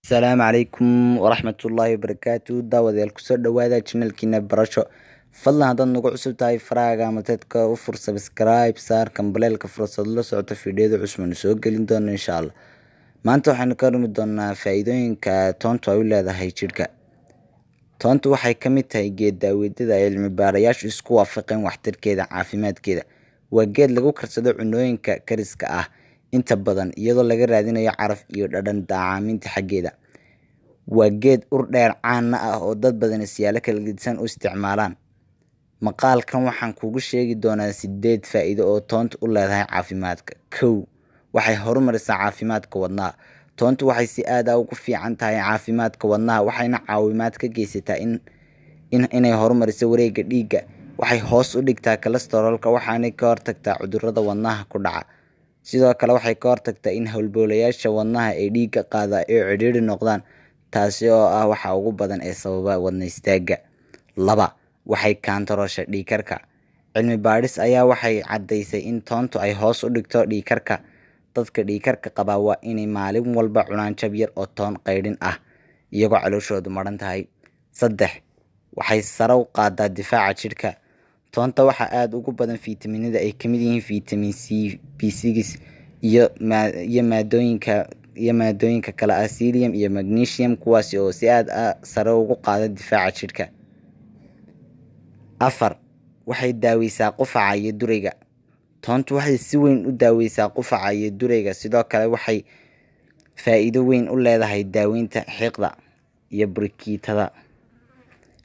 السلام عليكم ورحمة الله وبركاته داوديال kusoo dhawaada channelkiina barasho fadlan haddaad nagu cusub tahay faraaga ama dadka u fur subscribe saar kambaleelka fursad la socota fiidiyoda cusub soo gelin doona insha Allah maanta waxaan ka rumi doonaa faa'iidooyinka toontu ay u leedahay jidhka toontu waxay ka mid tahay geed daaweedada cilmi baarayaashu isku waafaqeen waxtarkeeda caafimaadkeeda waa geed lagu karsado cunooyinka kariska ah inta badan iyadoo laga raadinayo caraf iyo dhadhan daacaminta xaggeeda waa geed ur dheer caan ah oo dad badan siyaalo kala gedisan u isticmaalaan maqaalkan waxaan kugu sheegi doonaa 8 faa'iido oo toontu u leedahay caafimaadka waxay horumarisaa caafimaadka wadnaha toontu waxay si aad ah ugu fiican tahay caafimaadka wadnaha waxayna caawimaad ka geysataa inay horumariso wareegga dhiigga waxay hoos u dhigtaa kolestaroolka waxaana ka hortagtaa cudurrada wadnaha ku dhaca sidoo kale waxay ka hortagtaa in hawlboolayaasha wadnaha ay dhiigga qaada ay cidhiidhi noqdaan taasi oo ah waxa ugu badan ee sababa wadna istaaga 2 waxay kaantaroosha dhiigkarka cilmi baadhis ayaa waxay caddaysay in toontu ay hoos u dhigto dhiigkarka dadka dhiigkarka qaba waa inay maalin walba cunaan jab yar oo toon qaydhin ah iyagoo calooshoodu maran tahay 3 waxay sare u qaadaa difaaca jidhka toonta waxaa aad ugu badan fiitamiinada ay kamid yihiin vitamin C, B6 iyo maadooyinka kale ah selenium iyo magnesium kuwaas oo si aad ah sare ugu qaada difaaca jidhka 4 waxay daaweysaa qufaca iyo durayga toontu waxay si weyn u daaweysaa qufaca iyo durayga sidoo kale waxay faa'iido weyn u leedahay daaweynta xiiqda iyo burkiitada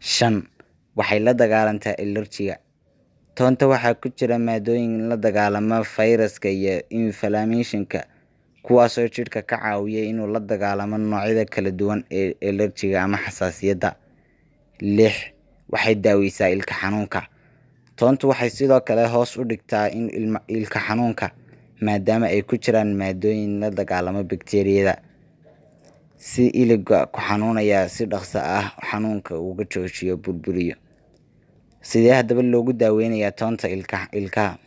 5 waxay la dagaalantaa allergiga toonta waxaa ku jira maadooyin la dagaalama fayraska iyo inflammationka kuwaas oo jidhka ka caawiya inuu la dagaalamo noocyada kala duwan ee allergiga ama xasaasiyadda 6 waxay daaweysaa ilka xanuunka toontu waxay sidoo kale hoos u dhigtaa ilka xanuunka maadaama ay ku jiraan maadooyin la dagaalama bakteeriyada si iliga ku xanuunaya si dhaqso ah xanuunka uga joojiyo burburiyo sidee haddaba loogu daaweynayaa toonta ilkaha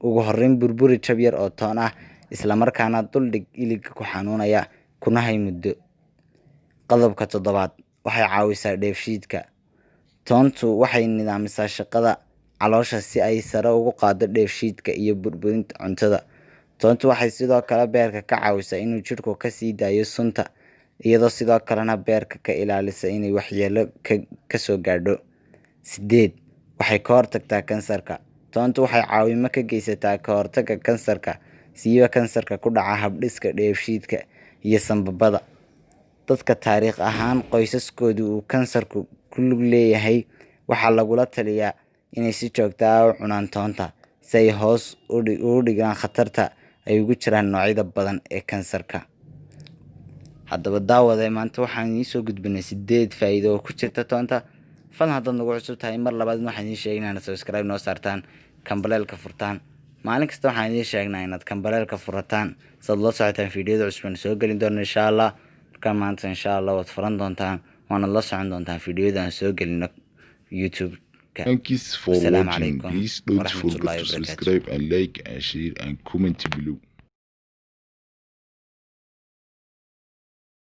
ugu horreyn burburi jab yar oo toon ah isla markaana duldhig iliga ku xanuunaya kuna hay muddo qodobka 7 waxay caawisaa dheefshiidka toontu waxay nidaamisaa shaqada caloosha si ay sare ugu qaado dheefshiidka iyo burburinta cuntada toontu waxay sidoo kale beerka ka caawisaa inuu jidhku ka sii daayo sunta iyadoo sidoo kalena beerka ka ilaalisa inay waxyeello ka soo gaadho 8 waxay ka hortagtaa kansarka toontu waxay caawimo ka geysataa ka hortagga kansarka siiba kansarka ku dhaca habdhiska dheefshiidka iyo sanbabada dadka taariikh ahaan qoysaskoodu uu kansarku ku lug leeyahay waxaa lagula taliyaa inay si joogto ah u cunaan toonta si ay hoos ugu dhigaan khatarta ay ugu jiraan noocyada badan ee kansarka haddaba daawade maanta waxaan idiin soo gudbinay 8 faa'iido oo ku jirta toonta fadlan haddaad nagu cusub tahay mar labaad waxaan idiin sheegnaa inaad subscribe noo saartaan kambaleelka furtaan maalin kasta waxaan idiin sheegnaa inaad kambaleelka furataan saad la socotaan fiidiyoda cusub soo gelin doona insha Allah marka maanta insha Allah waad furan doontaan waana la socon doontaan fiidiyoda aan soo gelino YouTube. Thank you for watching. Please don't forget to subscribe and like and share and comment below.